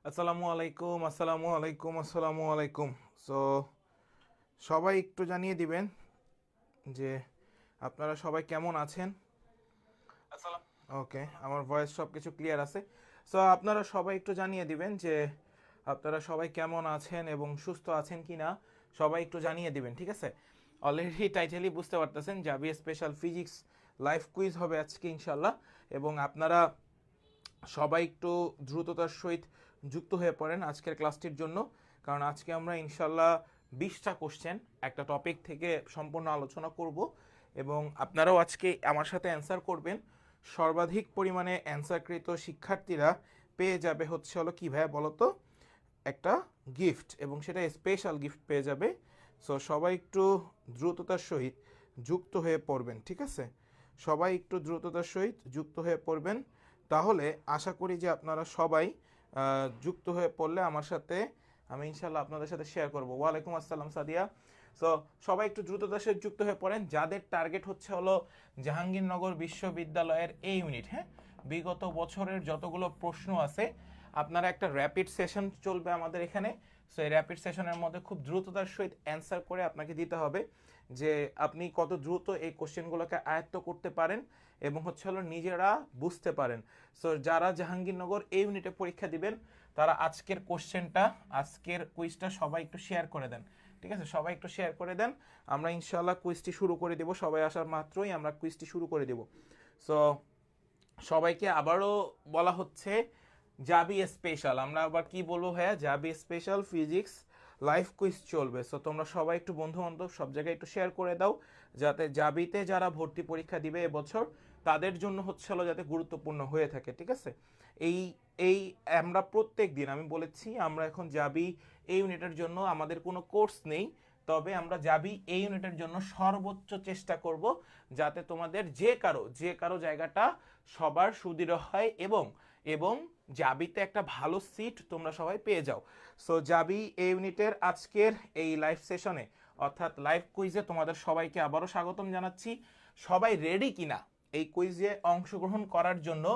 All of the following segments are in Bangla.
আসসালামু আলাইকুম। সো সবাই একটু জানিয়ে দিবেন যে আপনারা সবাই কেমন আছেন। ওকে, আমার ভয়েস সব কিছু ক্লিয়ার আছে। সো আপনারা সবাই একটু জানিয়ে দিবেন যে আপনারা সবাই কেমন আছেন এবং সুস্থ আছেন কি না, সবাই একটু জানিয়ে দিবেন, ঠিক আছে? অলরেডি টাইটেলই বুঝতে পারতেছেন, জাবি স্পেশাল ফিজিক্স লাইভ কুইজ হবে আজকে ইনশাল্লাহ। এবং আপনারা সবাই একটু দ্রুততার সহিত যুক্ত হয়ে পড়েন আজকের ক্লাসটির জন্য, কারণ আজকে আমরা ইনশাল্লাহ 20টা কোশ্চেন একটা টপিক থেকে সম্পূর্ণ আলোচনা করব এবং আপনারাও আজকে আমার সাথে অ্যান্সার করবেন। সর্বাধিক পরিমাণে অ্যান্সারকৃত শিক্ষার্থীরা পেয়ে যাবে হলো কি ভাইয়া বলো তো, একটা গিফট, এবং সেটা স্পেশাল গিফট পেয়ে যাবে। সো সবাই একটু দ্রুততার সহিত যুক্ত হয়ে পড়বেন, ঠিক আছে? সবাই একটু দ্রুততার সহিত যুক্ত হয়ে পড়বেন, তাহলে আশা করি যে আপনারা সবাই যুক্ত হয়ে পড়লে আমার সাথে আমি ইনশাল্লাহ আপনাদের সাথে শেয়ার করব। ওয়ালাইকুম আসসালাম সাদিয়া। সো সবাই একটু দ্রুততার সহিত যুক্ত হয়ে পড়েন, যাদের টার্গেট হলো জাহাঙ্গীরনগর বিশ্ববিদ্যালয়ের এই ইউনিট, হ্যাঁ, বিগত বছরের যতগুলো প্রশ্ন আছে আপনারা একটা র্যাপিড সেশন চলবে আমাদের এখানে। সো এই র্যাপিড সেশনের মধ্যে খুব দ্রুততার সহিত অ্যান্সার করে আপনাকে দিতে হবে যে আপনি কত দ্রুত এই কোশ্চেনগুলোকে আয়ত্ত করতে পারেন এবং হলো নিজেরা বুঝতে পারেন। সো যারা জাহাঙ্গীরনগর এই ইউনিটে পরীক্ষা দিবেন তারা আজকের কুইজটা সবাই একটু শেয়ার করে দেন, ঠিক আছে? সবাই একটু শেয়ার করে দেন, আমরা ইনশাল্লাহ কুইজটি শুরু করে দেব। সবাই আসার মাত্রই আমরা কুইজটি শুরু করে দেব। সো সবাইকে আবারও বলা হচ্ছে জাবি স্পেশাল, আমরা আবার কি বলবো ভাইয়া, জাবি স্পেশাল ফিজিক্স লাইভ কুইজ চলবে। সো তোমরা সবাই একটু বন্ধু বান্ধব সব জায়গায় একটু শেয়ার করে দাও, যাতে জাবিতে যারা ভর্তি পরীক্ষা দিবে এবছর তাদের জন্য হলো যাতে গুরুত্বপূর্ণ হয়ে থাকে, ঠিক আছে? এই এই আমরা প্রত্যেক দিন আমি বলেছি আমরা এখন জাবি এই ইউনিটের জন্য আমাদের কোনো কোর্স নেই, তবে আমরা যাবি এই ইউনিটের জন্য সর্বোচ্চ চেষ্টা করব যাতে তোমাদের যে কারো জায়গাটা সবার সুদৃঢ় হয় এবং এবং জাবিতে একটা ভালো সিট তোমরা সবাই পেয়ে যাও। সো জাবি এই ইউনিটের আজকের এই লাইভ সেশনে অর্থাৎ লাইভ কুইজে তোমাদের সবাইকে আবারও স্বাগতম জানাচ্ছি। সবাই রেডি কিনা এই কুইজে অংশগ্রহণ করার জন্য?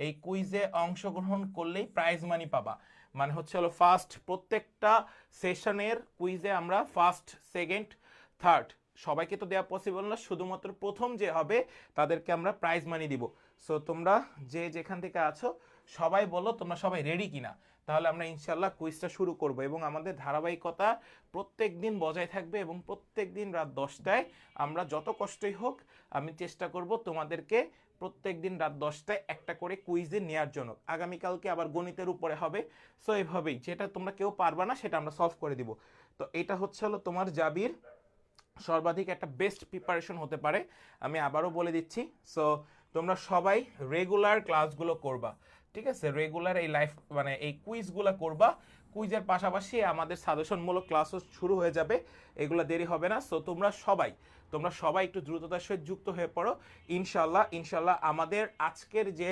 এই কুইজে অংশগ্রহণ করলেই প্রাইজ মানি পাবা, মানে হলো ফার্স্ট, প্রত্যেকটা সেশনের কুইজে আমরা ফার্স্ট, সেকেন্ড, থার্ড সবাইকে তো দেওয়া পসিবল না, শুধুমাত্র প্রথম যে হবে তাদেরকে আমরা প্রাইজ মানি দিব। সো তোমরা যে যেখান থেকে আছো সবাই বলো তোমরা সবাই রেডি কিনা, তাহলে আমরা ইনশাল্লাহ কুইজটা শুরু করব এবং আমাদের ধারাবাহিকতা প্রত্যেক দিন বজায় থাকবে এবং প্রত্যেক দিন রাত 10টায় আমরা যত কষ্টই হোক আমি চেষ্টা করব তোমাদেরকে প্রত্যেক দিন রাত 10টায় একটা করে কুইজে নেওয়ার জন্য। আগামীকালকে আবার গণিতের উপরে হবে। সো এইভাবেই যেটা তোমরা কেউ পারবা না সেটা আমরা সলভ করে দিব। তো এটা হলো তোমার জাবির সর্বাধিক একটা বেস্ট প্রিপারেশন হতে পারে, আমি আবারও বলে দিচ্ছি। সো তোমরা সবাই রেগুলার ক্লাসগুলো করবা, ঠিক আছে? রেগুলার এই লাইফ মানে এই কুইজগুলো করবা। কুইজের পাশাপাশি আমাদের সাজেশনমূলক ক্লাসও শুরু হয়ে যাবে, এগুলো দেরি হবে না। সো তোমরা সবাই একটু দ্রুততার সহিত যুক্ত হয়ে পড়ো। ইনশাল্লাহ আমাদের আজকের যে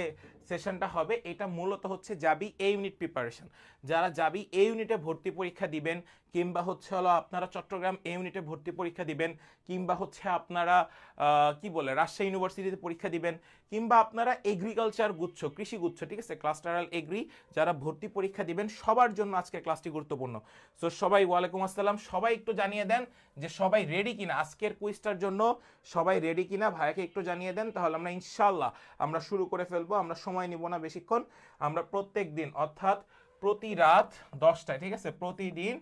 সেশনটা হবে এটা মূলত হচ্ছে জাবি এ ইউনিট প্রিপারেশন। যারা জাবি এ ইউনিটে ভর্তি পরীক্ষা দিবেন কিংবা হলো আপনারা চট্টগ্রাম এ ইউনিটে ভর্তি পরীক্ষা দিবেন কিংবা আপনারা কি বলে রাজশাহী ইউনিভার্সিটিতে পরীক্ষা দিবেন কিংবা আপনারা এগ্রিকালচার গুচ্ছ, কৃষি গুচ্ছ, ঠিক আছে, ক্লাস্টারাল এগ্রি, যারা ভর্তি পরীক্ষা দিবেন সবার জন্য আজকের ক্লাসটি গুরুত্বপূর্ণ। সো সবাই ওয়ালাইকুম আসসালাম, সবাই একটু জানিয়ে দেন যে সবাই রেডি কিনা আজকের কুইজটার জন্য। সবাই রেডি কিনা ভাইয়াকে একটু জানিয়ে দেন, তাহলে আমরা ইনশাল্লাহ আমরা শুরু করে ফেলবো। আমরা সময় নিব না বেশিক্ষণ, আমরা প্রত্যেক দিন অর্থাৎ প্রতি রাত 10টায়, ঠিক আছে, প্রতিদিন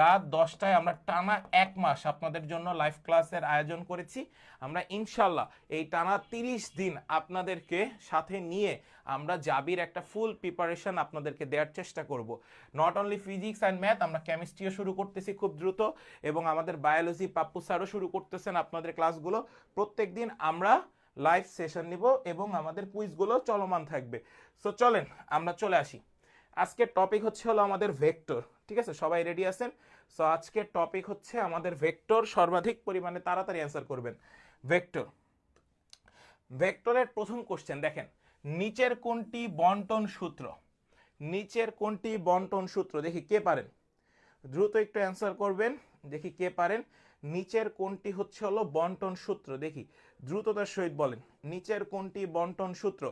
রাত 10টায় আমরা টানা 1 মাস আপনাদের জন্য লাইভ ক্লাসের আয়োজন করেছি। আমরা ইনশাল্লাহ এই টানা 30 দিন আপনাদেরকে সাথে নিয়ে আমরা জাবির একটা ফুল প্রিপারেশন আপনাদেরকে দেওয়ার চেষ্টা করব। Not only physics and math, আমরা কেমিস্ট্রিও শুরু করতেছি খুব দ্রুত এবং আমাদের বায়োলজি পাপ্পু স্যারও শুরু করতেছেন আপনাদের ক্লাসগুলো। প্রত্যেক দিন আমরা লাইভ সেশন নিব এবং আমাদের কুইজগুলো চলমান থাকবে। সো চলেন আমরা চলে আসি। আজকের টপিক হলো আমাদের ভেক্টর, ঠিক আছে? সবাই রেডি আছেন? সো আজকের টপিক হচ্ছে আমাদের ভেক্টর, সর্বাধিক পরিমাণে তাড়াতাড়ি অ্যান্সার করবেন। ভেক্টর, ভেক্টরের প্রথম কোশ্চেন দেখেন, নিচের কোনটি বন্টন সূত্র? নিচের কোনটি বন্টন সূত্র? দেখি কে পারেন, দ্রুত একটু অ্যান্সার করবেন, দেখি কে পারেন। নিচের কোনটি হলো বন্টন সূত্র? দেখি দ্রুততার সহিত বলেন, নিচের কোনটি বন্টন সূত্র?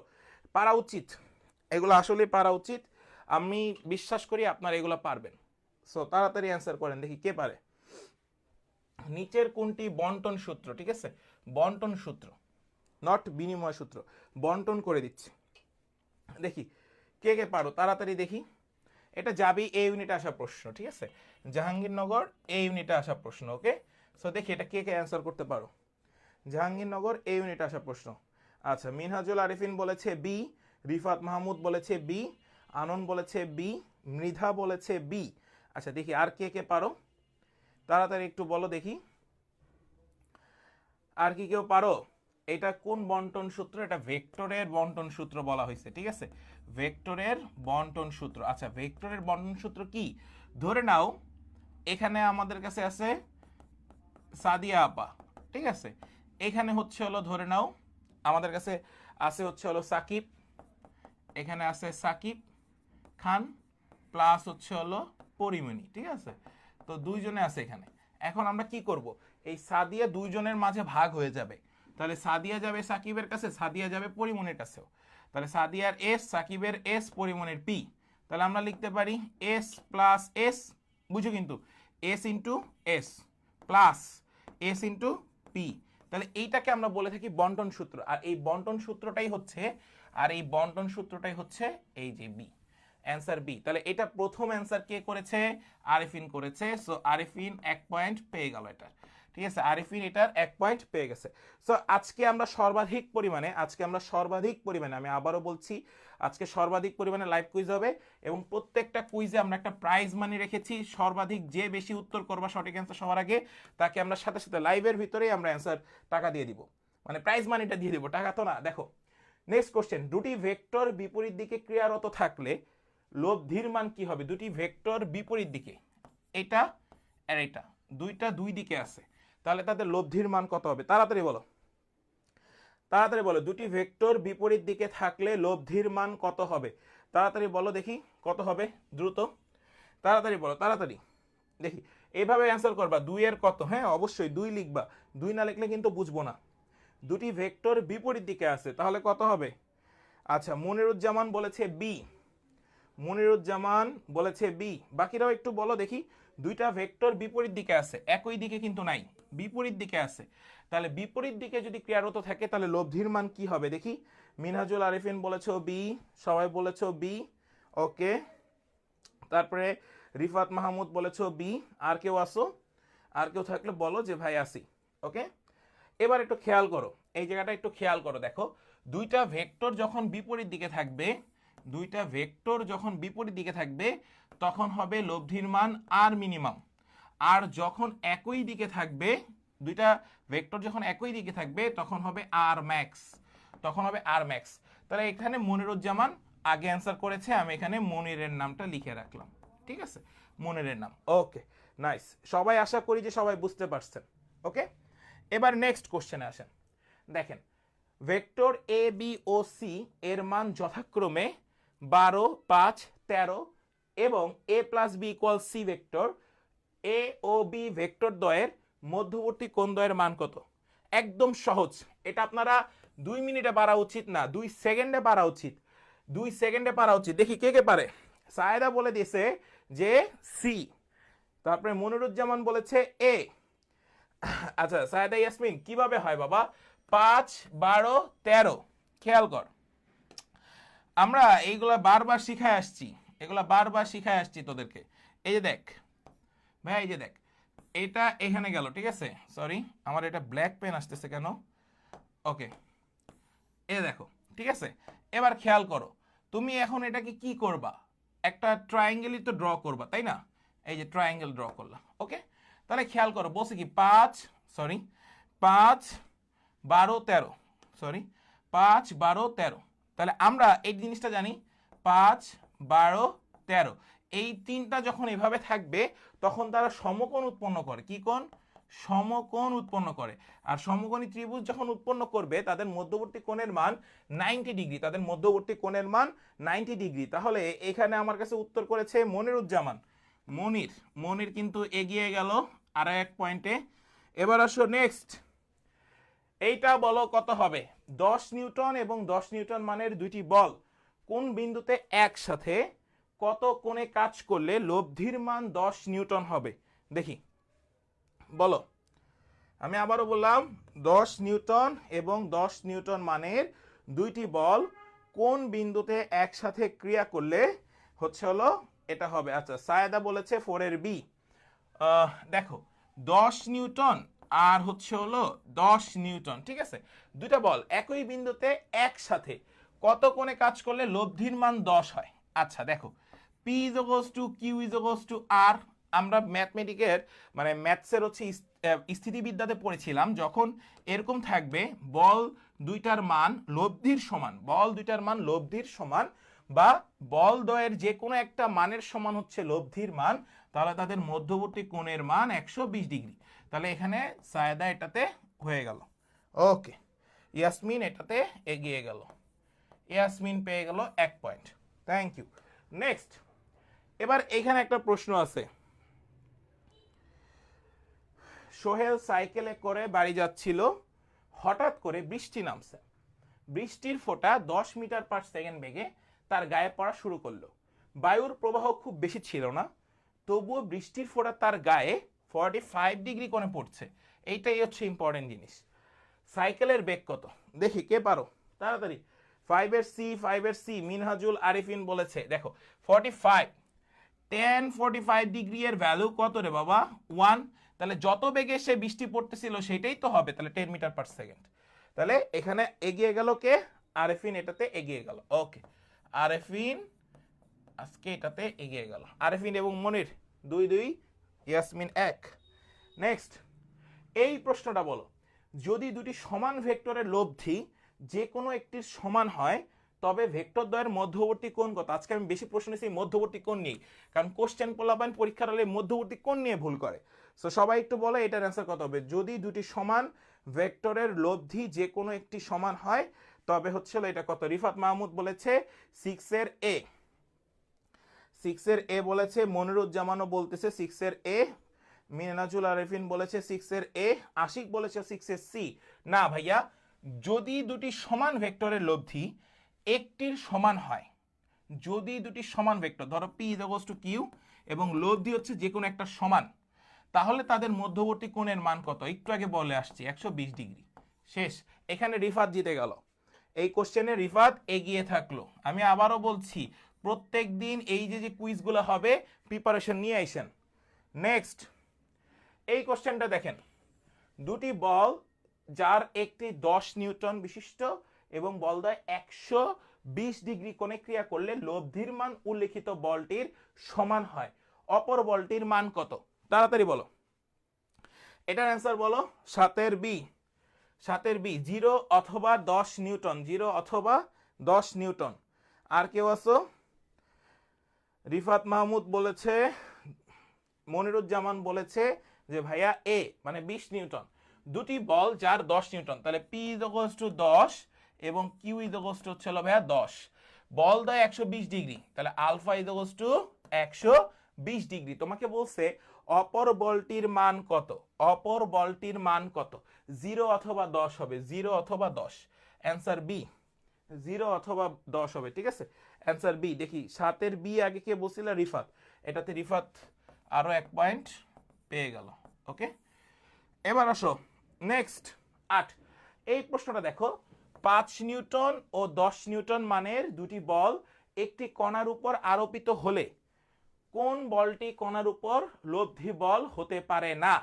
পারা উচিত, এগুলো আসলে পারা উচিত। আমি বিশ্বাস করি আপনারা এগুলো পারবেন। সো তাড়াতাড়ি অ্যান্সার করেন দেখি কে পারে। নিচের কোনটি বন্টন সূত্র, ঠিক আছে, বন্টন সূত্র, নট বিনিময় সূত্র, বন্টন করে দিচ্ছি। দেখি কে কে পারো তাড়াতাড়ি দেখি। এটা যাবি এ ইউনিটে আসা প্রশ্ন, ঠিক আছে, জাহাঙ্গীরনগর এ ইউনিটে আসা প্রশ্ন। ওকে, সো দেখি এটা কে কে অ্যান্সার করতে পারো। জাহাঙ্গীরনগর এ ইউনিটে আসা প্রশ্ন। আচ্ছা, মিনহাজুল আরিফিন বলেছে বি, রিফাত মাহমুদ বলেছে বি, আনন বলেছে বি, মৃধা বলেছে বি। আচ্ছা দেখি আর কে কে পারো তাড়াতাড়ি একটু বলো দেখি। আর কি কেউ পারো? এটা কোন বন্টন সূত্র? এটা ভেক্টরের বন্টন সূত্র বলা হয়েছে, ঠিক আছে, ভেক্টরের বন্টন সূত্র। আচ্ছা ভেক্টরের বন্টন সূত্র কি? ধরে নাও এখানে আমাদের কাছে আছে সাদিয়া আপা, ঠিক আছে, এখানে হচ্ছে হলো ধরে নাও আমাদের কাছে আছে হচ্ছে হলো সাকিব, এখানে আছে সাকিব খান প্লাস হচ্ছে হলো পরিমণি, ঠিক আছে, তো দুইজনে আছে এখানে। এখন আমরা কি করব, এই সাদিয়া দুইজনের মাঝে ভাগ হয়ে যাবে, তাহলে সাদিয়া যাবে সাকিবের কাছে, সাদিয়া যাবে পরিমণির কাছেও, তাহলে সাদিয়ার এস, সাকিবের এস, পরিমণির পি। তাহলে আমরা লিখতে পারি এস প্লাস এস, বুঝো কিন্তু, S into S plus S into P. তাহলে এইটাকে আমরা বলে থাকি বন্টন সূত্র, আর এই বন্টন সূত্রটাই হচ্ছে এই যে বি, অ্যান্সার বি। তাহলে এটা প্রথম অ্যান্সার কে করেছে? আরিফিন করেছে। সো আরিফিন 1 পয়েন্ট পেয়ে গেল এটা, ঠিক আছে, আরিফিন এটার 1 পয়েন্ট পেয়ে গেছে। সো আজকে আমরা সর্বাধিক পরিমাণে আমি আবারও বলছি, আজকে সর্বাধিক পরিমাণে লাইভ কুইজ হবে এবং প্রত্যেকটা কুইজে আমরা একটা প্রাইজ মানি রেখেছি। সর্বাধিক যে বেশি উত্তর করবা সঠিক অ্যান্সার সবার আগে, তাকে আমরা সাথে সাথে লাইভের ভিতরেই আমরা অ্যান্সার টাকা দিয়ে দিব, মানে প্রাইজ মানিটা দিয়ে দিব, টাকা তো না। দেখো নেক্সট কোশ্চেন, দুটি ভেক্টর বিপরীত দিকে ক্রিয়ারত থাকলে লব্ধির মান কি হবে? দুটি ভেক্টর বিপরীত দিকে, এটা আর এটা, দুইটা দুই দিকে আছে, তাহলে তাদের লব্ধির মান কত হবে? তাড়াতাড়ি বলো, তাড়াতাড়ি বলো, দুটি ভেক্টর বিপরীত দিকে থাকলে লব্ধির মান কত হবে? তাড়াতাড়ি বলো দেখি কত হবে, দ্রুত তাড়াতাড়ি বলো, তাড়াতাড়ি দেখি। এইভাবে অ্যান্সার করবা, 2 এর কত, হ্যাঁ অবশ্যই 2 লিখবা, 2 না লিখলে কিন্তু বুঝবো না। দুটি ভেক্টর বিপরীত দিকে আছে, তাহলে কত হবে? আচ্ছা মনিরুজ্জামান বলেছে বি, মনিরুজ্জামান বলেছে বি, বাকিরাও একটু বলো দেখি। দুইটা ভেক্টর বিপরীত দিকে আছে, একই দিকে কিন্তু নাই, বিপরীত দিকে আছে, তাহলে বিপরীত দিকে যদি ক্রিয়ারত থাকে তাহলে লব্ধির মান কি হবে দেখি। মিনহাজুল আরিফিন বলেছো বি, সবাই বলেছো বি, ওকে। তারপরে রিফাত মাহমুদ বলেছো বি, আর কেউ আসো? আর কেউ থাকলে বলো যে ভাই আসি, ওকে। এবার একটু খেয়াল করো, এই জায়গাটা একটু খেয়াল করো, দেখো দুইটা ভেক্টর যখন বিপরীত দিকে থাকবে, দুইটা ভেক্টর যখন বিপরীত দিকে থাকবে তখন হবে লব্ধির মান আর মিনিমাম, আর যখন একই দিকে থাকবে, দুইটা ভেক্টর যখন একই দিকে থাকবে তখন হবে আর ম্যাক্স, তখন হবে আর ম্যাক্স। তাহলে এখানে মনিরুজ্জামান আগে অ্যান্সার করেছে, আমি এখানে মনিরের নামটা লিখে রাখলাম, ঠিক আছে, মনিরের নাম, ওকে নাইস। সবাই আশা করি যে সবাই বুঝতে পারছেন, ওকে। এবার নেক্সট কোশ্চেনে আসেন, দেখেন ভেক্টর এ বি ও সি এর মান যথাক্রমে 12, 5, 13 এবং A plus B equal C vector, A ও বি ভেক্টর দ্বয়ের মধ্যবর্তী কোণ দ্বয়ের মান কত? একদম সহজ, এটা আপনারা 2 মিনিটে পারা উচিত না, 2 সেকেন্ডে পারা উচিত, 2 সেকেন্ডে পারা উচিত। দেখি কে কে পারে। সায়েদা বলে দিয়েছে যে সি, তারপরে মনিরুজ্জামান বলেছে এ। আচ্ছা সায়েদা ইয়াসমিন কিভাবে হয় বাবা? 5, 12, 13, খেয়াল কর, আমরা এইগুলা বারবার শিখায় আসছি, এগুলা বারবার শিখায় আসছি তোদেরকে। এই যে দেখ ভাই, এই যে দেখ, এটা এখানে গেল, ঠিক আছে, সরি আমার এটা ব্ল্যাক পেন আসতেছে কেন, ওকে, এ দেখো, ঠিক আছে। এবার খেয়াল করো, তুমি এখন এটাকে কি করবা? একটা ট্রায়াঙ্গেলই তো ড্র করবা, তাই না? এই যে ট্রায়াঙ্গেল ড্র করলাম, ওকে। তাহলে খেয়াল করো, বলছে কি 5, 12, 13, সরি 5, 12, 13। তাহলে আমরা এই জিনিসটা জানি, 5, 12, 13, এই তিনটা যখন এভাবে থাকবে তখন তারা সমকোণ উৎপন্ন করে। কি কোণ? সমকোণ উৎপন্ন করে। আর সমকোণী ত্রিভুজ যখন উৎপন্ন করবে তাদের মধ্যবর্তী কোণের মান 90 ডিগ্রি, তাদের মধ্যবর্তী কোণের মান 90 ডিগ্রি। তাহলে এখানে আমার কাছে উত্তর করেছে মনিরুজ্জামান, মনির কিন্তু এগিয়ে গেল আরো 1 পয়েন্টে। এবার আসো নেক্সট, এইটা বলো কত হবে? 10 নিউটন এবং 10 নিউটন মানের দুইটি বল কোন বিন্দুতে একসাথে কত কোণে কাজ করলে লব্ধির মান 10 নিউটন হবে? দেখি বলো। আমি আবারও বললাম 10 নিউটন এবং 10 নিউটন মানের দুইটি বল কোন বিন্দুতে একসাথে ক্রিয়া করলে হচ্ছে হলো এটা হবে। আচ্ছা, সায়েদা বলেছে 4 এর বি। দেখো 10 নিউটন আর হচ্ছে হলো 10 নিউটন, ঠিক আছে, দুইটা বল একই বিন্দুতে একসাথে কত কোণে কাজ করলে লব্ধির মান 10 হয়। আচ্ছা দেখো, P is equals to Q is equals to R। আমরা ম্যাথমেটিকের মানে ম্যাথসের হচ্ছে স্থিতিবিদ্যাতে পড়েছিলাম, যখন এরকম থাকবে বল দুইটার মান লব্ধির সমান, বল দুইটার মান লব্ধির সমান বা বল দ্বয়ের যে কোনো একটা মানের সমান হচ্ছে লব্ধির মান, তাহলে তাদের মধ্যবর্তী কোণের মান 120 ডিগ্রি। তাহলে এখানে সায়েদা এটাতে হয়ে গেল। ওকে, ইয়াসমিন এটাতে এগিয়ে গেল, ইয়াসমিন পেয়ে গেল 1 পয়েন্ট। Thank you. নেক্সট, এবার এখানে একটা প্রশ্ন আছে। সোহেল সাইকেলে করে বাড়ি যাচ্ছিল, হঠাৎ করে বৃষ্টি নামছে। বৃষ্টির ফোঁটা 10 মিটার পার সেকেন্ড বেগে তার গায়ে পড়া শুরু করলো। বায়ুর প্রবাহ খুব বেশি ছিল না, তবুও বৃষ্টির ফোঁটা তার গায়ে 45 ডিগ্রি কোণে পড়ছে। এইটাই হচ্ছে ইম্পর্টেন্ট জিনিস। সাইকেলের বেগ কত? দেখি কে পারো তাড়াতাড়ি। 5 এর সি মিনহাজুল আরিফিন বলেছে। দেখো 45 10 45 ডিগ্রি এর ভ্যালু কত রে বাবা? 1। তাহলে যত বেগে সে বৃষ্টি পড়তেছিল সেটাই তো হবে, তাহলে 10 মিটার পার সেকেন্ড। তাহলে এখানে এগিয়ে গেল কে? আরিফিন এটাতে এগিয়ে গেল। ওকে, আরিফিন আজকে এটাতে এগিয়ে গেল। আরিফিন এবং মনির 2-2, ইয়াসমিন 1। নেক্সট, এই প্রশ্নটা বলো, যদি দুটি সমান ভেক্টরের লব্ধি যে কোনো একটির সমান হয় তবে ভেক্টর দ্বয়ের মধ্যবর্তী কোণ কত? আজকে আমি বেশি প্রশ্ন নিয়েছি মধ্যবর্তী কোণ নিয়ে, কারণ কোশ্চেন পোলাপাইন পরীক্ষার হলে মধ্যবর্তী কোণ নিয়ে ভুল করে। সো সবাই একটু বলো এটার অ্যান্সার কত হবে। যদি দুটি সমান ভেক্টরের লব্ধি যে কোনো একটি সমান হয় তবে হচ্ছে এটা কত? রিফাত মাহমুদ বলেছে 6 এর এ, 6 এর এ বলেছে। মনিরুজ্জামানও বলতেছে 6 এর এ। মিনাজুল আরিফিন বলেছে 6 এর এ। আশিক বলেছে 6 এর সি। না ভাইয়া, যদি দুটি সমান ভেক্টরের লব্ধি একটির সমান হয়, যদি দুটি সমান ভেক্টর ধরো P is equals to Q এবং লব্ধি হচ্ছে যে কোনো একটা সমান, তাহলে তাদের মধ্যবর্তী কোণের মান কত? একটু আগে বলে আসছি 120 ডিগ্রি। শেষ। এখানে রিফাত জিতে গেল, এই কোশ্চেনে রিফাত এগিয়ে থাকলো। আমি আবারও বলছি, প্রত্যেক দিন এই যে কুইজগুলো হবে প্রিপারেশন নিয়ে আইসেন। নেক্সট, এই কোশ্চেনটা দেখেন। দুটি বল যার একটি 10 নিউটন বিশিষ্ট এবং বলদ্বয় 120 ডিগ্রি কোণে ক্রিয়া করলে লব্ধির মান উল্লেখিত বলটির সমান হয়। অপর বলটির মান কত? তাড়াতাড়ি বলো। এটার অ্যান্সার বলো। 7 এর বি, 7 এর বি 0 অথবা 10 নিউটন, 0 অথবা 10 নিউটন। আর কেউ আছো? রিফাত মাহমুদ বলেছে, মনিরুজ্জামান বলেছে যে ভাইয়া এ মানে 20 নিউটন। দুটি বল যার 10 নিউটন, তাহলে P is equals to 10 এবং Q is equals to হচ্ছে ভাইয়া 10। বল দেয় 120 ডিগ্রি, তাহলে alpha is equals to 120 degree. তোমাকে বলছে অপর বলটির মান কত? অপর বলটির মান কত? 0 অথবা 10 হবে, 0 অথবা 10। অ্যান্সার বি, 0 অথবা 10 হবে, ঠিক আছে। Answer B. দেখি 7 এর বি আগে কে বলছিল? রিফাত। এটাতে রিফাত আরো 1 পয়েন্ট পেয়ে গেল। ওকে, এবার আসো নেক্সট 8। এই প্রশ্নটা দেখো, 5 নিউটন ও 10 নিউটন মানের দুটি বল একটি কণার উপর আরোপিত হলে কোন বলটি কণার উপর লব্ধি বল হতে পারে না?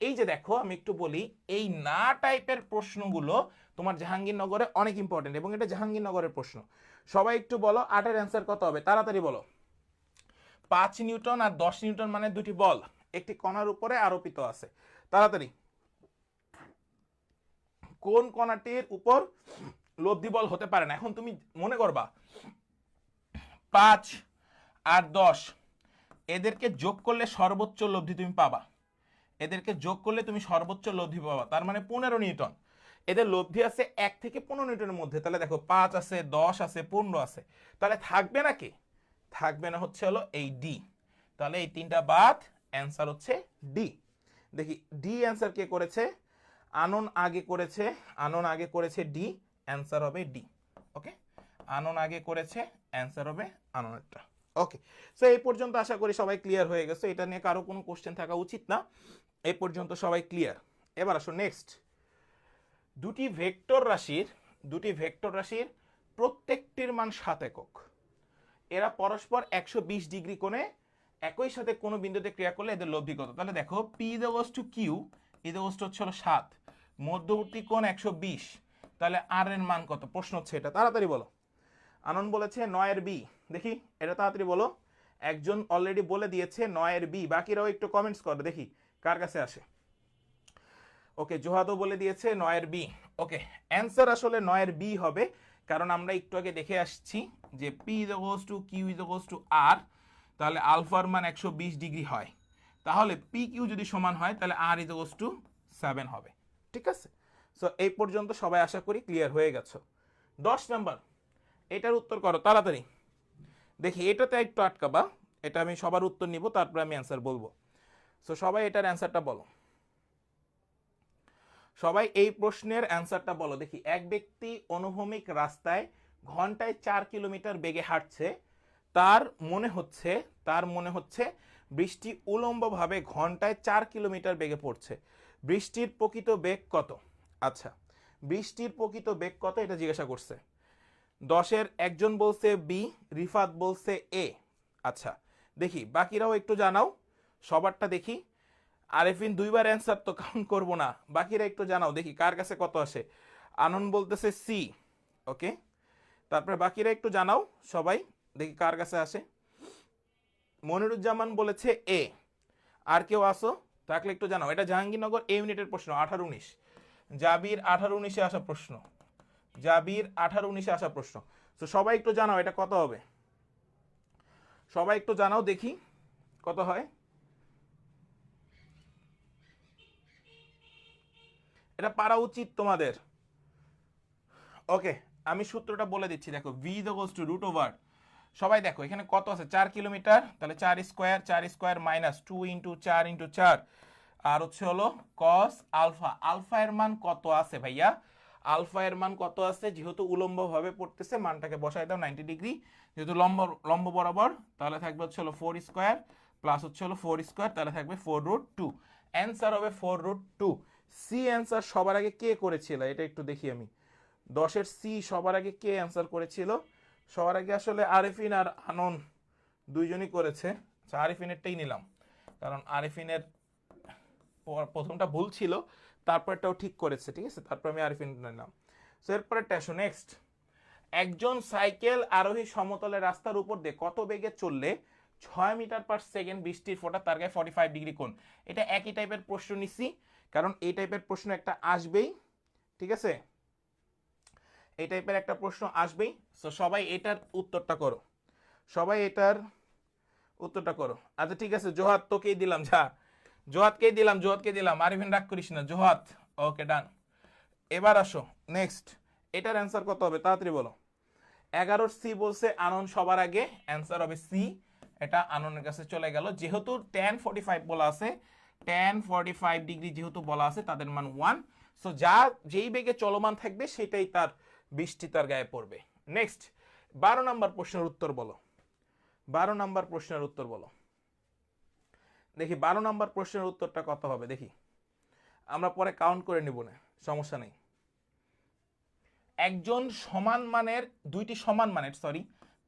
এই যে দেখো, আমি একটু বলি, এই না টাইপের প্রশ্নগুলো তোমার জাহাঙ্গীরনগরে অনেক ইম্পর্টেন্ট এবং এটা জাহাঙ্গীরনগরের প্রশ্ন। সবাই একটু বলো 8 এর অ্যান্সার কত হবে, তাড়াতাড়ি বলো। 5 নিউটন আর 10 নিউটন মানে দুটি বল একটি কণার উপরে আরোপিত আছে, তাড়াতাড়ি। কোন কণাটির উপর লব্ধি বল হতে পারে না? এখন তুমি মনে করবা 5 আর 10 এদেরকে যোগ করলে সর্বোচ্চ লব্ধি তুমি পাবা, এদেরকে যোগ করলে তুমি সর্বোচ্চ লব্ধি পাবা, তার মানে 15 নিউটন। এদের লব্ধি আছে 1 থেকে 15 নিউটনের মধ্যে। তাহলে দেখো 5 আছে, 10 আছে, 15 আছে, তাহলে থাকবে না কি? থাকবে না হচ্ছে হলো এই ডি। তাহলে এই তিনটা বাদ, অ্যান্সার হচ্ছে ডি। দেখি ডি অ্যান্সার কে করেছে? আনন আগে করেছে, আনন আগে করেছে ডি, অ্যান্সার হবে ডি। ওকে, আনন আগে করেছে, অ্যান্সার হবে আননেরটা। ওকে, সো এই পর্যন্ত আশা করি সবাই ক্লিয়ার হয়ে গেছে, এটা নিয়ে কারো কোনো কোশ্চেন থাকা উচিত না, এই পর্যন্ত সবাই ক্লিয়ার। এবার আসো নেক্সট, দুটি ভেক্টর রাশির প্রত্যেকটির মান 7 একক, এরা পরস্পর 120 ডিগ্রি কোণে একই সাথে কোনো বিন্দুতে ক্রিয়া করলে এদের লব্ধি কত? তাহলে দেখো P is to Q is to হচ্ছে 7, মধ্যবর্তী কোণ 120, তাহলে আর এর মান কত? প্রশ্ন হচ্ছে এটা, তাড়াতাড়ি বলো। আনন্দ বলেছে 9 এর বি, দেখি এটা তাড়াতাড়ি বলো। একজন অলরেডি বলে দিয়েছে 9 এর বি, বাকিরাও একটু কমেন্টস করো দেখি কার কাছে আসে। ওকে, জোহাদও বলে দিয়েছে 9 এর বি। ওকে, অ্যান্সার আসলে 9 এর বি হবে, কারণ আমরা একটু আগে দেখে আসছি যে P is to Q is to R, তাহলে আলফার মান 120 ডিগ্রি হয়, তাহলে পি কিউ যদি সমান হয় তাহলে আর ইজ টু 7 হবে। ঠিক আছে, সো এই পর্যন্ত সবাই আশা করি ক্লিয়ার হয়ে গেছো। 10 নাম্বার, এটার উত্তর করো তাড়াতাড়ি দেখি, এটাতে একটু আটকাবা, এটা আমি সবার উত্তর নিব, তারপরে আমি অ্যান্সার বলবো। সো সবাই এটার অ্যান্সারটা বলো, সবাই এই প্রশ্নের অ্যান্সারটা বলো দেখি। এক ব্যক্তি অনুভূমিক রাস্তায় ঘন্টায় 4 কিলোমিটার বেগে হাঁটছে, তার মনে হচ্ছে বৃষ্টি উলম্বভাবে ঘন্টায় 4 কিলোমিটার বেগে পড়ছে, বৃষ্টির প্রকৃত বেগ কত? আচ্ছা, বৃষ্টির প্রকৃত বেগ কত এটা জিজ্ঞাসা করছে। 10-এর একজন বলছে বি, রিফাত বলছে এ। আচ্ছা দেখি বাকিরাও একটু জানাও, সবারটা দেখি। আরেফিন দুইবার অ্যান্সার তো কাউন্ট করবো না, বাকিরা একটু জানাও দেখি কার কাছে কত আসে। আনন্দ বলতেছে সি, ওকে, তারপরে বাকিরা একটু জানাও সবাই দেখি কার কাছে আসে। মনিরুজ্জামান বলেছে এ, আর কেউ আসো থাকলে একটু জানাও। এটা জাহাঙ্গীরনগর এ ইউনিটের প্রশ্ন 18-19, জাবির 18-19-এ আসা প্রশ্ন, জাবির 18-19-এ আসা প্রশ্ন। তো সবাই একটু জানাও এটা কত হবে, সবাই একটু জানাও দেখি কত হয়। এটা পারা উচিত তোমাদের। ওকে, আমি সূত্রটা বলে দিচ্ছি, দেখো V is to root over, সবাই দেখো এখানে কত আছে 4 কিলোমিটার, তাহলে 4 স্কোয়ার মাইনাস 2 ইন্টু 4 আর হচ্ছে হলো কস আলফা। আলফা এর মান কত আছে ভাইয়া? আলফা এর মান কত আছে? যেহেতু উলম্ব ভাবে পড়তেছে মানটাকে বসাই দাও 90 ডিগ্রি, যেহেতু লম্ব বরাবর, তাহলে থাকবে হচ্ছে হলো 4 স্কোয়ার প্লাস হচ্ছে হলো 4 স্কোয়ার, তাহলে থাকবে 4√2, অ্যান্সার হবে 4√2। সি অ্যান্সার সবার আগে কে করেছিল এটা একটু দেখি আমি। 10-এর সি সবার আগে কে অ্যান্সার করেছিল? সবার আগে আসলে আরিফিন আর আনন দুইজনই করেছে। আচ্ছা আরিফিনেরটাই নিলাম, কারণ আরিফিনের প্রথমটা ভুল ছিল, তারপরটাও ঠিক করেছে, ঠিক আছে, তারপর আমি আরিফিন নিলাম। সো এরপরে ট্যাশো নেক্সট, একজন সাইকেল আরোহী সমতলের রাস্তার উপর দিয়ে কত বেগে চললে 6 মিটার পার সেকেন্ড বৃষ্টির ফোঁটা তার গায়ে 45 ডিগ্রি কোণ? এটা একই টাইপের প্রশ্ন নিছি, কারণ এই টাইপের প্রশ্ন একটা আসবেই, ঠিক আছে, এই টাইপের একটা প্রশ্ন আসবেই। সো সবাই এটার উত্তরটা করো, সবাই এটার উত্তরটা করো। আচ্ছা ঠিক আছে, জোহাত তোকেই দিলাম, যা জোহাতকেই দিলাম, আরিফিন রাগ করিস না, জোহাত। ওকে ডান, এবার আসো নেক্সট, এটার অ্যান্সার কত হবে তাড়াতাড়ি বলো। 11-র সি বলছে আনন্দ সবার আগে, অ্যান্সার হবে সি, এটা আনন্দের কাছে চলে গেল। যেহেতু tan 45 বলা আছে, tan 45 ডিগ্রি যেহেতু বলা আছে, তাদের মান 1। সো যেই বেগে চলমান থাকবে সেটাই তার বৃষ্টি তার গায়ে পড়বে। নেক্সট 12 নম্বর প্রশ্নের উত্তর বলো, 12 নম্বর প্রশ্নের উত্তর বলো দেখি, 12 নম্বর প্রশ্নের উত্তরটা কত হবে দেখি, আমরা পরে কাউন্ট করে নিব না, সমস্যা নেই। দুইটি সমান মানের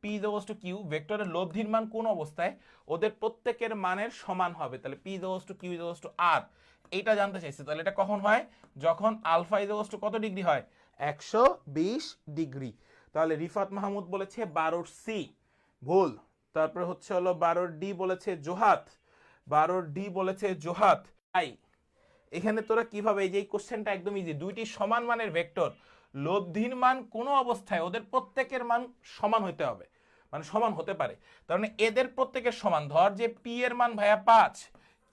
পি ইজ টু কিউ ভেক্টরের লব্ধির মান কোন অবস্থায় ওদের প্রত্যেকের মানের সমান হবে? তাহলে P is to Q is to R, এইটা জানতে চাইছে। তাহলে এটা কখন হয়? যখন আলফা ইজ টু কত ডিগ্রি হয়? 120 ডিগ্রি। তাহলে রিফাত মাহমুদ বলেছে 12 সি, ভুল। তারপরে হচ্ছে হলো 12 ডি বলেছে জোহাত, 12 ডি বলেছে জোহাত। তাই এখানে তোরা কিভাবে, এই যে কোশ্চেনটা একদম ইজি, দুইটি সমান মানের ভেক্টর লব্ধির মান কোন অবস্থায় ওদের প্রত্যেকের মান সমান হতে হবে, মানে সমান হতে পারে, তার মানে এদের প্রত্যেকের সমান। ধর যে পি এর মান ভাইয়া 5,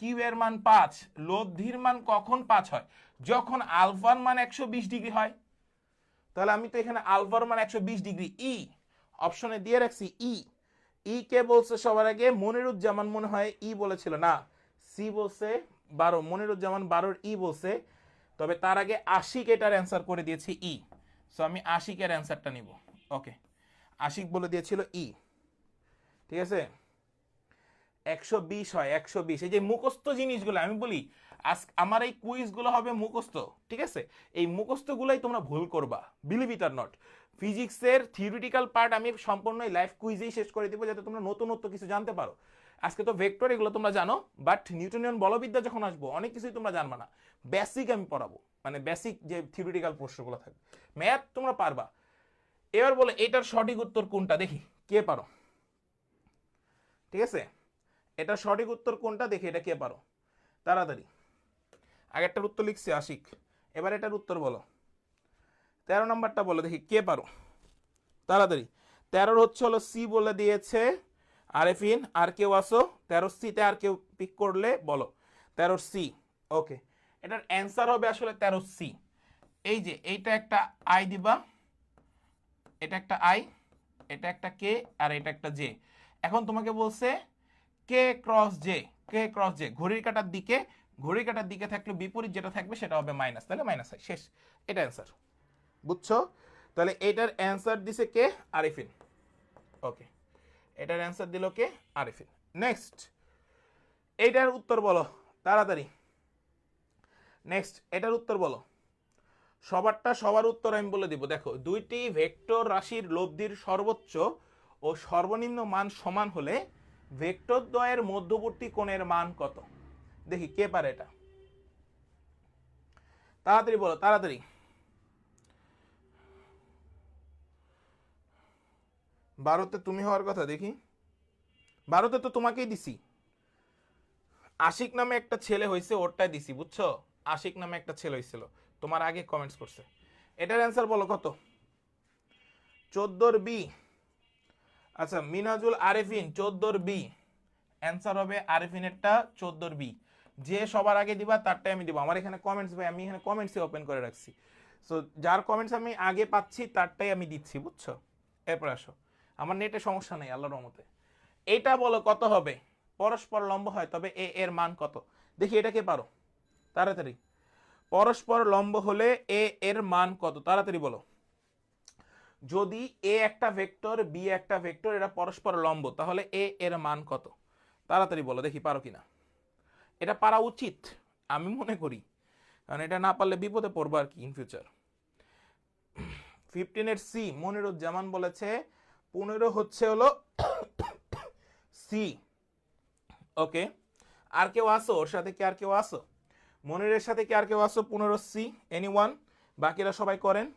কিউ এর মান 5, লব্ধির মান কখন 5 হয়? যখন আলফার মান 120 ডিগ্রি হয়। তাহলে আমি তো এখানে আলফার মান 120 ডিগ্রি, ই অপশনে দিয়ে রাখছি ই। ই কে বলছে সবার আগে? মনিরুজ্জামান মনে হয় ই বলেছিল, না সি বলছে 12, মনিরুজ্জামান 12 ই বলছে, তবে তার আগে আশিক এটার অ্যান্সার করে দিয়েছি ই। সো আমি আশিকের অ্যান্সারটা নিব। ওকে, আশিক বলে দিয়েছিল ই, ঠিক আছে, 120 হয় 120। এই যে মুখস্থ জিনিসগুলো আমি বলি, আজ আমার এই কুইজগুলো হবে মুখস্থ, ঠিক আছে? এই মুখস্থগুলোই তোমরা ভুল করবা, বিলিভ ইট আর নট। ফিজিক্সের থিওরিটিক্যাল পার্ট আমি সম্পূর্ণ লাইভ কুইজেই শেষ করে দিব, যাতে তোমরা নতুনত্ব কিছু জানতে পারো। আজকে তো ভেক্টর এগুলো তোমরা জানো, বাট নিউটনিয়ান বলবিদ্যা যখন আসবো অনেক কিছুই তোমরা জানবা না। বেসিক আমি পড়াবো, মানে বেসিক যে থিওরিটিক্যাল প্রশ্নগুলো থাকবে। ম্যাথ তোমরা পারবা। এবার বলে এটার সঠিক উত্তর কোনটা, দেখি কে পারো। ঠিক আছে, এটা সঠিক উত্তর কোনটা দেখি, এটা কে পারো তাড়াতাড়ি। আগেরটার উত্তর লিখছি আশিক, এবার এটার উত্তর বলো। 13 নম্বরটা বলো দেখি কে পারো তাড়াতাড়ি। 13 হচ্ছে হলো সি বলে দিয়েছে আরেফিন। আর কেউ আসো 13 সিতে, আর কেউ পিক করলে বলো 13 সি। ওকে, এটার অ্যান্সার হবে আসলে 13 সি। এই যে এইটা একটা আই দিবা, এটা একটা আই, এটা একটা কে, আর এটা একটা জে। এখন তোমাকে বলছে কে ক্রস জে, কে ক্রস জে ঘড়ির কাটার দিকে, ঘড়ির কাটার দিকে থাকলে বিপরীত যেটা থাকবে সেটা হবে মাইনাস, তাহলে মাইনাস হয়, শেষ। এটা অ্যান্সার, বুঝছো? তাহলে এটার অ্যান্সার দিছে কে, আরিফিন। ওকে, এটার অ্যান্সার দিল কে, আরিফিন। নেক্সট এইটার উত্তর বলো তাড়াতাড়ি। নেক্সট এটার উত্তর বলো। সবারটা সবার উত্তর আমি বলে দিব। দেখো, দুইটি ভেক্টর রাশির লব্ধির সর্বোচ্চ ও সর্বনিম্ন মান সমান হলে ভেক্টর দ্বয়ের মধ্যবর্তী কোণের মান কত? দেখি কে পারে এটা, তাড়াতাড়ি বলো তাড়াতাড়ি। ভারতে তুমি হওয়ার কথা, দেখি ভারতে তো তোমাকেই দিছি। আশিক নামে একটা ছেলে হয়েছে, ওরটাই দিছি, বুঝছো? আশিক নামে একটা ছেলে হয়েছিল, তোমার আগে কমেন্টস করছে। এটার অ্যান্সার বলো কত? 14 বি। আচ্ছা, মিনাজুল আরেফিন 14 বি। অ্যান্সার হবে আরেফিনেরটা 14 বি। যে সবার আগে দিবা তারটাই আমি দিব। আমার এখানে কমেন্টস ভাই, আমি এখানে কমেন্টসই ওপেন করে রাখছি। সো যার কমেন্টস আমি আগে পাচ্ছি তারটাই আমি দিচ্ছি, বুঝছো? এরপর আসো, আমার নেটে সমস্যা নেই আল্লাহর রহমতে। এইটা বলো কত হবে? পরস্পর লম্ব হয় তবে এ এর মান কত? দেখি এটা কে পারো তাড়াতাড়ি। পরস্পর লম্ব হলে এ এর মান কত? তাড়াতাড়ি বলো। যদি এ একটা ভেক্টর, বি একটা ভেক্টর, এরা পরস্পর লম্ব, তাহলে এ এর মান কত? তাড়াতাড়ি বলো দেখি পারো কিনা। এটা পারা উচিত আমি মনে করি, কারণ এটা না পারলে বিপদে পড়বো আর কি ইন ফিউচার। 15 সি মনিরুজ্জামান বলেছে 15 হচ্ছে হলো সি। ওকে, আর কেউ আসো ওর সাথে, কি আর কেউ আসো মনিরের সাথে, কি আর কেউ আসো 15 সি? এনিওয়ান? বাকিরা সবাই করেন।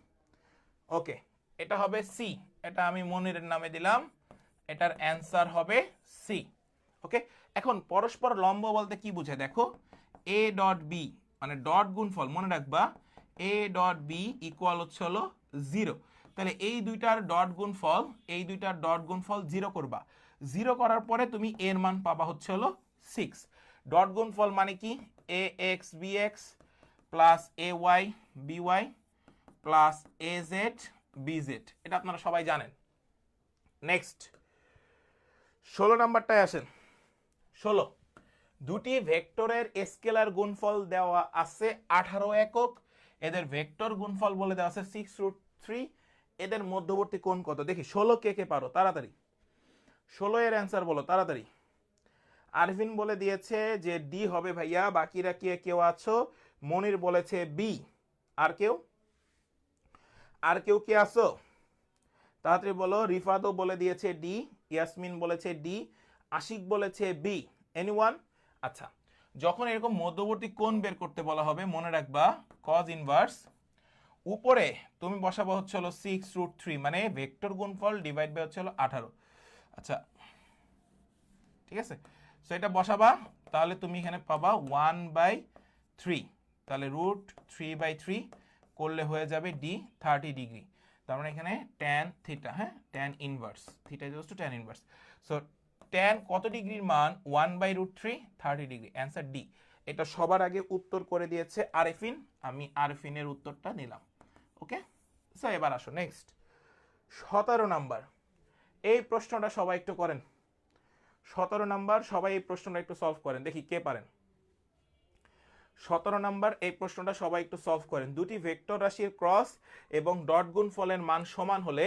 ওকে, এটা হবে সি, এটা আমি মনিরের নামে দিলাম, এটার অ্যান্সার হবে সি। ওকে, এখন পরস্পর লম্ব বলতে কি বুঝায় দেখো, এ ডট বি মানে ডট গুণফল, মনে রাখবা এ ডট বি ইকুয়াল হচ্ছে হলো 0। তাহলে এই দুইটার ডট গুণফল, এই দুইটার ডট গুণফল 0 করবা। 0 করার পরে তুমি এর মান পাবা হচ্ছে হলো 6। ডট গুণফল মানে কি, A X B X plus A Y B Y plus A Z B Z, এটা আপনারা সবাই জানেন। নেক্সট 16 নাম্বারটায় আসেন। 16, দুটি ভেক্টরের স্কেলার গুণফল দেওয়া আছে 18 একক, এদের ভেক্টর গুণফল বলে দেওয়া আছে 6√3, এদের মধ্যবর্তী কোণ কত? দেখি 16 কে কে পারো তাড়াতাড়ি। 16 এর অ্যান্সার বলো তাড়াতাড়ি। আরভিন বলে দিয়েছে যে ডি হবে ভাইয়া, বাকিরা কে কেউ আছো? মনির বলেছে বি। আর কেউ, আর কেউ কি আছো তাড়াতাড়ি বলো। রিফাতও বলে দিয়েছে ডি, ইয়াসমিন বলেছে ডি, আশিক বলেছে বি। এনিওয়ান? আচ্ছা, যখন এরকম মধ্যবর্তী কোণ বের করতে বলা হবে মনে রাখবা কজ ইনভার্স, উপরে তুমি বসাবো হচ্ছে হলো 6√3, মানে ভেক্টর গুণফল ডিভাইড বাই হচ্ছে হলো 18। আচ্ছা ঠিক আছে, সো এটা বসাবা, তাহলে তুমি এখানে পাবা 1/3, তাহলে √3/3 করলে হয়ে যাবে ডি 30 ডিগ্রি। তার মানে এখানে ট্যান থিটা, হ্যাঁ tan inverse, theta is to tan inverse. So tan কত ডিগ্রির মান? 1/√3, 30 ডিগ্রি, অ্যান্সার ডি। এটা সবার আগে উত্তর করে দিয়েছে আরেফিন, আমি আরেফিনের উত্তরটা নিলাম। ওকে, সো এবার আসো নেক্সট 17 নাম্বার। এই প্রশ্নটা সবাই একটু করেন। 17 নাম্বার, সবাই এই প্রশ্নটা একটু সলভ করেন, দেখি কে পারেন। 17 নাম্বার এই প্রশ্নটা সবাই একটু সলভ করেন। দুটি ভেক্টর রাশির ক্রস এবং ডট গুণফলের মান সমান হলে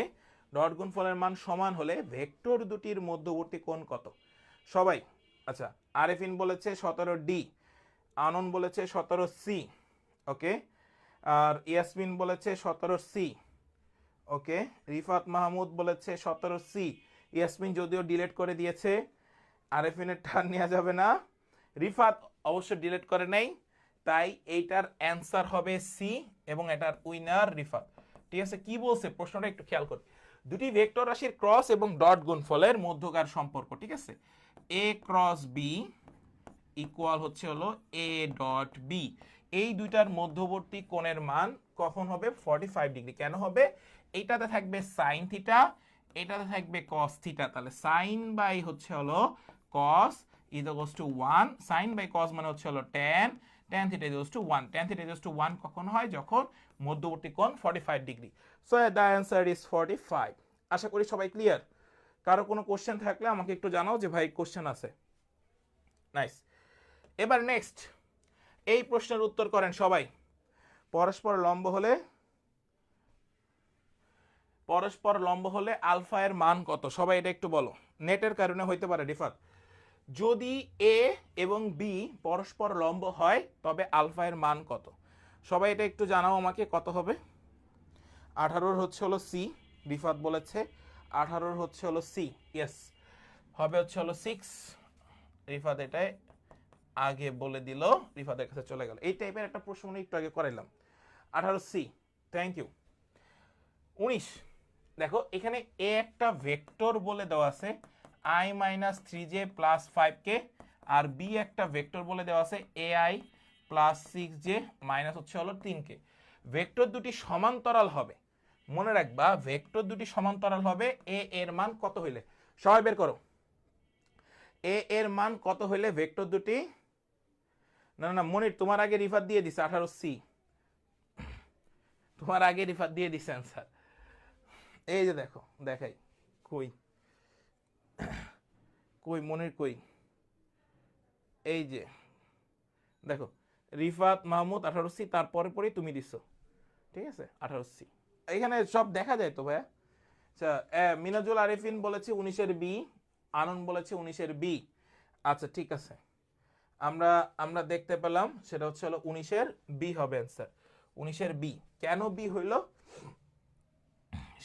ডট গুণফলের মান সমান হলে ভেক্টর দুটির মধ্যবর্তী কোণ কত? সবাই আচ্ছা, আরেফিন বলেছে 17D, আনন বলেছে 17C, ওকে, আর ইয়াসমিন বলেছে 17C, ওকে, রিফাত মাহমুদ বলেছে 17C। ইয়াসমিন যদিও ডিলিট করে দিয়েছে, আরেফিনের টার্ন নেওয়া যাবে না। রিফাত অবশ্য ডিলিট করে নাই, তাই এইটার অ্যান্সার হবে সি এবং এটার উইনার রিফাত। ঠিক আছে, কি বলছে প্রশ্নটা একটু খেয়াল করি। দুটি ভেক্টর রাশির ক্রস এবং ডট গুণফলের মধ্যকার সম্পর্ক, ঠিক আছে, এ ক্রস বি ইকুয়াল হচ্ছে হলো এ ডট বি। এই দুইটার মধ্যবর্তী কোণের মান কখন হবে? 45 ডিগ্রি। কেন হবে? এইটাতে থাকবে সাইন থিটা, এটাতে থাকবে কস থিটা, তাহলে সাইন বাই হচ্ছে হলো cos equals to 1, sine by cos মানে হচ্ছে হলো tan, tan theta equals to 1, tan theta equals to 1 কখন হয়? যখন মধ্যবর্তী কোণ 45 degree. So the answer is 45। আশা করি সবাই ক্লিয়ার। কারো কোনো কোশ্চেন থাকলে আমাকে একটু জানাও যে ভাই কোশ্চেন আছে। নাইস। এবার নেক্সট এই প্রশ্নের উত্তর করেন সবাই। পরস্পর লম্ব হলে আলফা এর মান কত? সবাই এটা একটু বলো। নেটের কারণে হইতে পারে রিফাত। যদি এ এবং বি পরস্পর লম্ব হয় তবে আলফা এর মান কত? সবাই এটা একটু জানাও আমাকে, কত হবে? 18 হচ্ছে হলো সি, রিফাত বলেছে 18 হচ্ছে হলো সি। ইয়েস, হবে হচ্ছে হলো 6। রিফাত এটাই আগে বলে দিল, রিফাতের কাছে চলে গেল। এই টাইপের একটা প্রশ্ন একটু আগে করাইলাম। 18C, thank you. 19 দেখো, এখানে এ একটা ভেক্টর বলে দেওয়া আছে i minus 3j plus 5k, আর বি একটা ভেক্টর বলে দেওয়া আছে ai প্লাস 6j মাইনাস হচ্ছে হলো 3k। ভেক্টর দুটি সমান্তরাল হবে, মনে রাখবা ভেক্টর দুটি সমান্তরাল হবে এ এর মান কত হইলে? সবাই বের করো, এ এর মান কত হইলে ভেক্টর দুটি, না না মনির তোমার আগে রিফাত দিয়ে দিছে 18C, তোমার আগে রিফাত দিয়ে দিছে অ্যান্সার। এই যে দেখো, দেখাই, কই কই মনির কই, এই যে দেখো, রিফাত মাহমুদ 18C, তারপরে পরেই তুমি দিছো, ঠিক আছে 18C। এখানে সব দেখা যায় তো ভাইয়া। আচ্ছা, মিনাজুল আরিফিন বলেছে 19-এর বি, আনন্দ বলেছে 19-এর বি। আচ্ছা ঠিক আছে, আমরা আমরা দেখতে পেলাম সেটা হচ্ছে হলো 19-এর বি হবে অ্যান্সার। 19-এর বি কেন বি হইল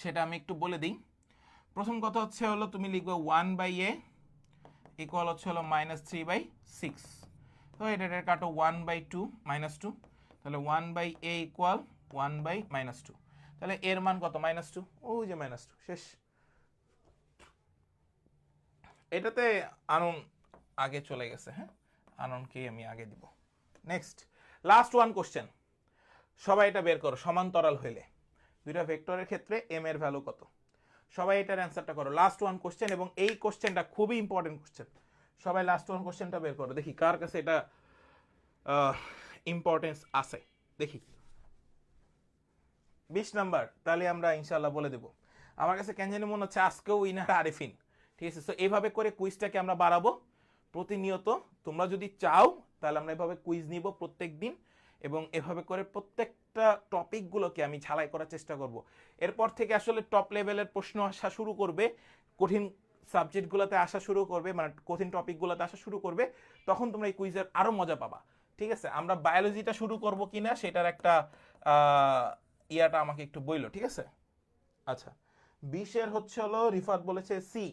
সেটা আমি একটু বলে দিই। প্রথম কথা হচ্ছে হলো তুমি লিখবে 1/a ইকুয়াল হচ্ছে হলো -3/6। তো এটা কাটো 1/2 -2, তাহলে 1/a ইকুয়াল 1/-2, তাহলে এর মান কত? -2, ওই যে -2, শেষ। এটাতে আনন আগে চলে গেছে, হ্যাঁ, আননকে আমি আগে দিব। নেক্সট লাস্ট ওয়ান কোশ্চেন, সবাই এটা বের করো। সমান্তরাল হইলে দুইটা ভেক্টরের ক্ষেত্রে এম এর ভ্যালু কত? সবাই এটার অ্যান্সারটা করো। লাস্ট ওয়ান কোশ্চেন, এবং এই কোশ্চেনটা খুবই ইম্পর্টেন্ট কোশ্চেন। সবাই লাস্ট ওয়ান কোশ্চেনটা বের করো, দেখি কার কাছে এটা ইম্পর্টেন্স আছে। দেখি 20 নাম্বার, তাহলে আমরা ইনশাল্লাহ বলে দেব। আমার কাছে কেন জানি মনে হচ্ছে আজকেও উইনার আরিফিন। ঠিক আছে, তো এইভাবে করে কুইজটাকে আমরা বাড়াবো প্রতিনিয়ত। তোমরা যদি চাও তাহলে আমরা এভাবে কুইজ নিব প্রত্যেক দিন, এবং এভাবে করে প্রত্যেকটা টপিকগুলোকে আমি ঝালাই করার চেষ্টা করব। এরপর থেকে আসলে টপ লেভেলের প্রশ্ন আসা শুরু করবে, কঠিন সাবজেক্টগুলোতে আসা শুরু করবে, মানে কঠিন টপিকগুলোতে আসা শুরু করবে, তখন তোমরা এই কুইজের আরও মজা পাবা। ঠিক আছে, আমরা বায়োলজিটা শুরু করব কিনা সেটার একটা ইয়াটা আমাকে একটু বইলো, ঠিক আছে। আচ্ছা, 20-এর হচ্ছে হলো রিফাত বলেছে সি,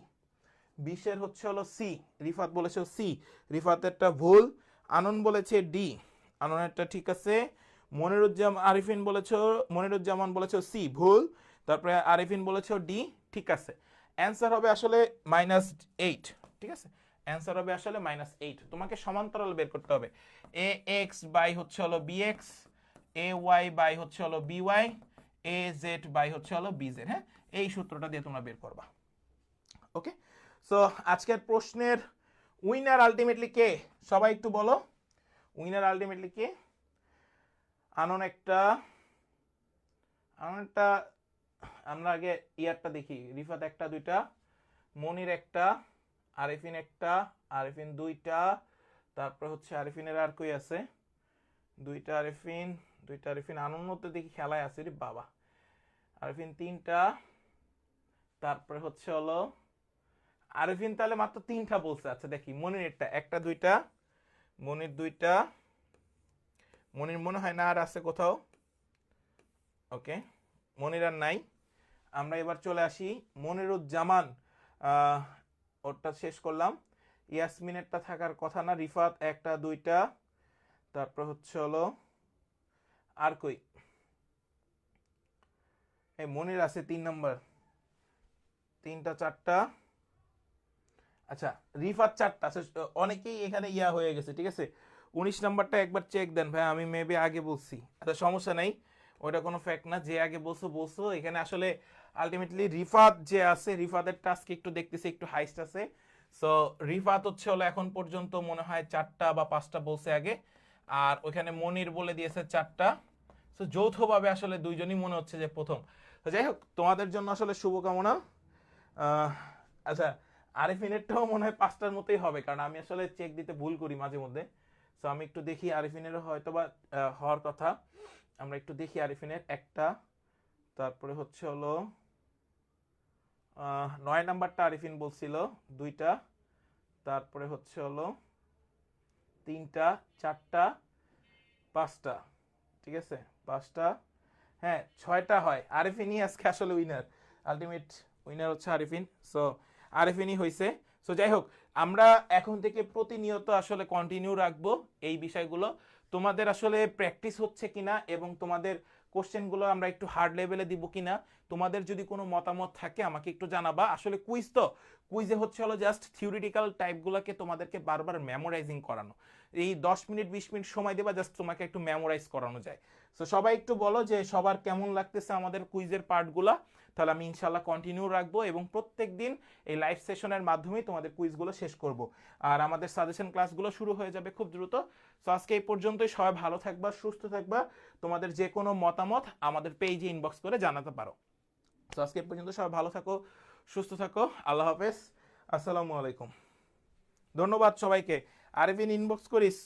20-এর হচ্ছে হলো সি, রিফাত বলেছে সি, রিফাতেরটা ভুল। আনন্দ বলেছে ডি, আনন্দেরটা ঠিক আছে। মনিরুজ্জামান বলেছে সি, ভুল। তারপরে আরিফিন বলেছে ডি, ঠিক আছে। অ্যান্সার হবে আসলে -8, ঠিক আছে, অ্যান্সার হবে আসলে -8। তোমাকে সমান্তরাল বের করতে হবে। এ এক্স বাই হচ্ছে হলো B X, A Y by হচ্ছে হলো B Y, A Z by হচ্ছে হলো বি জেড। হ্যাঁ, এই সূত্রটা দিয়ে তোমরা বের করবা। ওকে, সো আজকের প্রশ্নের উইনার আলটিমেটলি কে? সবাই একটু বলো, উইনার আলটিমেটলি কে? আনন্দ আমরা আগে ইয়ারটা দেখি। রিফাত একটা, দুইটা, মনির একটা, আরিফিন একটা, আরিফিন দুইটা, তারপর হচ্ছে আরিফিনের আর কই আছে? দুইটা আরিফিন, আনন্দ তো দেখি খেলায় আছে রে বাবা। আরিফিন তিনটা, তারপরে হচ্ছে হলো আরফিন তাহলে মাত্র 3টা বলছে। আচ্ছা দেখি মনির একটা দুইটা, মনির 2টা, মনির মনে হয় না আর আছে কোথাও। ওকে, মনির আর নাই। আমরা এবার চলে আসি মনিরুজ্জামান, আহ, ওরটা শেষ করলাম। ইয়াসমিনেরটা থাকার কথা না। রিফাত 1টা 2টা, তারপর হচ্ছে হলো আর কই, এই মনির আছে 3 নম্বর, 3টা 4টা। আচ্ছা রিফাত 4টা। আচ্ছা অনেকেই এখানে ইয়া হয়ে গেছে, ঠিক আছে। 19 নাম্বারটা একবার চেক দেন ভাই, আমি মেবি আগে বলছি। আচ্ছা সমস্যা নাই, ওটা কোনো ফ্যাক্ট না, যে আগে বলছো বলছো। এখানে আসলে আলটিমেটলি রিফাত যে আছে, রিফাতের টাস্ক একটু দেখতেছি একটু হাইস্ট আছে। সো রিফাত হচ্ছে হলো এখন পর্যন্ত মনে হয় 4টা বা 5টা বলছে আগে, আর ওখানে মনির বলে দিয়েছে 4টা। সো যৌথভাবে আসলে দুইজনই মনে হচ্ছে যে প্রথম। তো যাই হোক, তোমাদের জন্য আসলে শুভকামনা। আহ, আচ্ছা আরিফিনেরটাও মনে হয় 5টার মতোই হবে, কারণ আমি আসলে চেক দিতে ভুল করি মাঝে মধ্যে। সো আমি একটু দেখি, আরিফিনেরও হয়তো বা হওয়ার কথা। আমরা একটু দেখি আরিফিনের 1টা, তারপরে হচ্ছে হলো 9 নাম্বারটা আরিফিন বলছিল 2টা, তারপরে হচ্ছে হলো 3টা 4টা 5টা, ঠিক আছে 5টা। হ্যাঁ 6টা হয়, আরিফিনই আজকে আসলে উইনার, আলটিমেট উইনার হচ্ছে আরিফিন। সো আরিফিনই হয়েছে। সো যাই হোক, আমরা এখন থেকে প্রতিনিয়ত আসলে কন্টিনিউ রাখবো এই বিষয়গুলো। তোমাদের আসলে প্র্যাকটিস হচ্ছে কিনা এবং তোমাদের কোশ্চেনগুলো আমরা একটু হার্ড লেভেলে দিব কিনা, তোমাদের যদি কোনো মতামত থাকে আমাকে একটু জানাবা। আসলে কুইজ তো, কুইজে হচ্ছে হলো জাস্ট থিওরিটিক্যাল টাইপগুলোকে তোমাদেরকে বারবার মেমোরাইজিং করানো। এই 10 মিনিট 20 মিনিট সময় দেবা, জাস্ট তোমাকে একটু মেমোরাইজ করানো যায়। তো সবাই একটু বলো যে সবার কেমন লাগতেছে আমাদের কুইজের পার্টগুলা। তাহলে আমি ইনশাল্লাহ কন্টিনিউ রাখবো এবং প্রত্যেক দিন এই লাইভ সেশনের মাধ্যমেই তোমাদের কুইজগুলো শেষ করব। আর আমাদের সাজেশন ক্লাসগুলো শুরু হয়ে যাবে খুব দ্রুত। তো আজকে এই পর্যন্তই, সবাই ভালো থাকবা, সুস্থ থাকবা। তোমাদের যে কোনো মতামত আমাদের পেজে ইনবক্স করে জানাতে পারো। তো আজকে এই পর্যন্ত, সবাই ভালো থাকো, সুস্থ থাকো, আল্লাহ হাফেজ, আসসালামু আলাইকুম। ধন্যবাদ সবাইকে। আরভিন ইনবক্স করিস।